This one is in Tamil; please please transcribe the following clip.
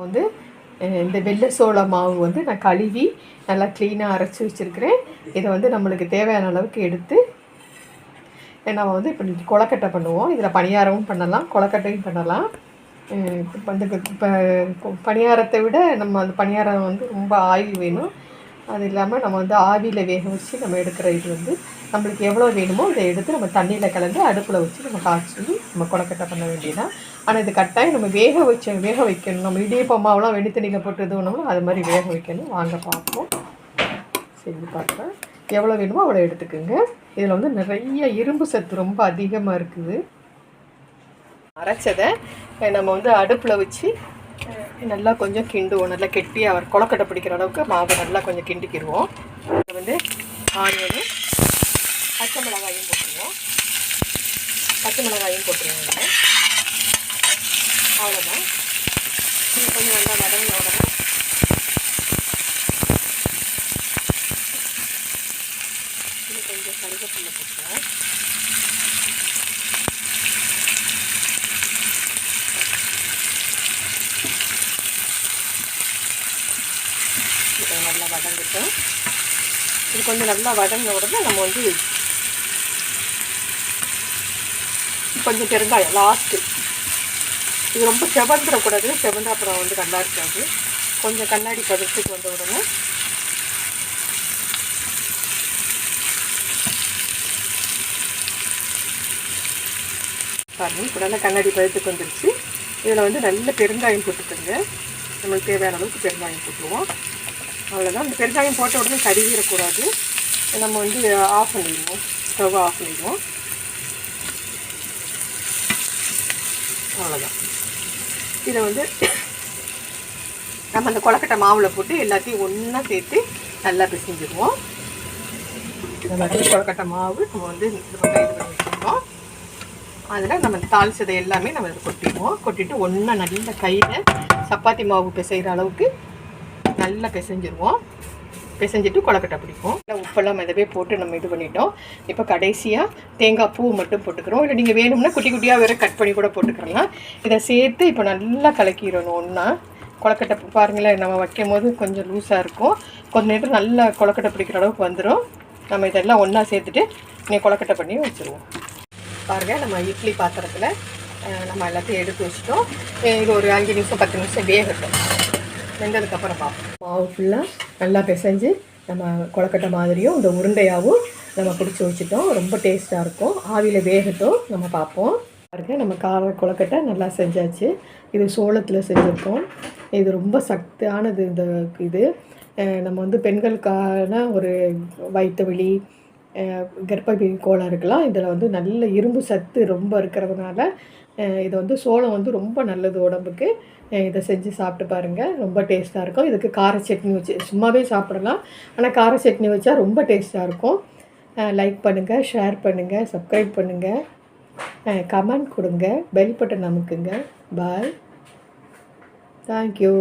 வந்து இந்த வெள்ளை சோள மாவு வந்து நான் கழுவி நல்லா க்ளீனாக அரைச்சி வச்சுருக்கிறேன். இதை வந்து நம்மளுக்கு தேவையான அளவுக்கு எடுத்து நம்ம வந்து இப்போ கொழக்கட்டை பண்ணுவோம். இதில் பணியாரமும் பண்ணலாம், கொழக்கட்டையும் பண்ணலாம். இப்போ வந்து இப்போ பணியாரத்தை விட நம்ம அந்த பணியாரம் வந்து ரொம்ப ஆயில் வேணும். அது இல்லாமல் நம்ம வந்து ஆவியில் வேக வச்சு நம்ம எடுக்கிற இது வந்து நம்மளுக்கு எவ்வளோ வேணுமோ இதை எடுத்து நம்ம தண்ணியில் கலந்து அடுப்பில் வச்சு நம்ம காய்ச்சி நம்ம கொழக்கட்டை பண்ண வேண்டியதான். ஆனால் இது கட்டாயம் நம்ம வேக வைக்கணும். நம்ம இடியப்ப மாவுலாம் வெடி தண்ணியில் போட்டு இது பண்ணோம்னா அது மாதிரி வேக வைக்கணும். வாங்க பார்ப்போம். செஞ்சு பார்க்குறேன். எவ்வளோ வேணுமோ அவ்வளோ எடுத்துக்கோங்க. இதில் வந்து நிறைய இரும்பு சத்து ரொம்ப அதிகமாக இருக்குது. அரைச்சதை நம்ம வந்து அடுப்பில் வச்சு நல்லா கொஞ்சம் கிண்டுவோம். நல்லா கெட்டியாக அவர் கொழக்கட்டை பிடிக்கிற அளவுக்கு மாவு நல்லா கொஞ்சம் கிண்டிக்கிடுவோம். இதை வந்து ஆனியனும் பச்சை மிளகாயும் போட்டுருவோம். அவ்வளோதான். இது கொஞ்சம் நல்லா வதங்கின உடனே இது கொஞ்சம் கருவேப்பிலை போட்டுருவோம். நல்லா வதங்கிட்டோம். இது கொஞ்சம் நல்லா வதங்கின உடனே நம்ம வந்து கொஞ்சம் பெருங்காயம் லாஸ்ட்டு. இது ரொம்ப செவந்துடக்கூடாது. செவந்து அப்புறம் வந்து நல்லா இருக்காது. கொஞ்சம் கண்ணாடி பதத்துக்கு வந்த உடனே பாருங்கள், இப்போ நல்லா கண்ணாடி பதத்துக்கு வந்துருச்சு. இதில் வந்து நல்ல பெருங்காயம் போட்டுக்கோங்க. நம்மளுக்கு தேவையான அளவுக்கு பெருங்காயம் போட்டுருவோம். அவ்வளோதான். இந்த பெருங்காயம் போட்ட உடனே கருகிடக்கூடாது. நம்ம வந்து ஆஃப் பண்ணிடுவோம். ஸ்டவ் ஆஃப் பண்ணிடுவோம். அவ்வளோதான். இதை வந்து நம்ம அந்த கொழக்கட்டை மாவில் போட்டு எல்லாத்தையும் ஒன்றா சேர்த்து நல்லா பிசைஞ்சிடுவோம். இந்த மாதிரி கொழக்கட்டை மாவு நம்ம வந்து இது பண்ணி வச்சுருக்கோம். அதில் நம்ம தாளிச்சதை எல்லாமே நம்ம இதை கொட்டிடுவோம். கொட்டிட்டு ஒன்றா நல்ல கையில் சப்பாத்தி மாவு பிசைகிற அளவுக்கு நல்லா பிசைஞ்சிடுவோம். பிசைஞ்சிட்டு கொழக்கட்டை பிடிப்போம். உப்பெல்லாம் மெதவே போட்டு நம்ம இது பண்ணிட்டோம். இப்போ கடைசியாக தேங்காய் பூ மட்டும் போட்டுக்கிறோம். இல்லை நீங்கள் வேணும்னா குட்டி குட்டியாக வேறு கட் பண்ணி கூட போட்டுக்கிறலாம். இதை சேர்த்து இப்போ நல்லா கலக்கிடணும். ஒன்றா கொழக்கட்டை பாருங்களேன், நம்ம வைக்கும் போது கொஞ்சம் லூஸாக இருக்கும். கொஞ்சம் நேரம் நல்லா கொழக்கட்டை பிடிக்கிற அளவுக்கு வந்துடும். நம்ம இதெல்லாம் ஒன்றா சேர்த்துட்டு நீ கொழக்கட்டை பண்ணி வச்சுருவோம். பாருங்கள், நம்ம இட்லி பாத்திரத்தில் நம்ம எல்லாத்தையும் எடுத்து வச்சுட்டோம். இது ஒரு 5 நிமிஷம் 10 நிமிஷம் வேகட்டும். வெந்ததுக்கப்புறம் பார்ப்போம். மாவு ஃபுல்லாக நல்லா பிசைஞ்சு நம்ம கொழக்கட்டை மாதிரியும் இந்த உருண்டையாகவும் நம்ம பிடிச்சி வச்சுட்டோம். ரொம்ப டேஸ்ட்டாக இருக்கும். ஆவியில் வேகட்டும். நம்ம பார்ப்போம். பாருங்க, நம்ம கார கொழக்கட்டை நல்லா செஞ்சாச்சு. இது சோளத்தில் செஞ்சுருக்கோம். இது ரொம்ப சக்தியானது. இது நம்ம வந்து பெண்களுக்கான ஒரு வயிற்று வலி, கர்ப்பப்பை கோளாறுக்கெல்லாம் இதில் வந்து நல்ல இரும்பு சத்து ரொம்ப இருக்கிறதுனால இது வந்து சோளம் வந்து ரொம்ப நல்லது உடம்புக்கு. இதை செஞ்சு சாப்பிட்டு பாருங்கள். ரொம்ப டேஸ்ட்டாக இருக்கும். இதுக்கு கார சட்னி வச்சு சும்மாவே சாப்பிடலாம். ஆனால் கார சட்னி வச்சா ரொம்ப டேஸ்ட்டாக இருக்கும். லைக் பண்ணுங்கள், ஷேர் பண்ணுங்கள், சப்ஸ்கிரைப் பண்ணுங்கள், கமெண்ட் கொடுங்க, பெல் பட்டன் அமுக்குங்க. பாய். தேங்க்யூ.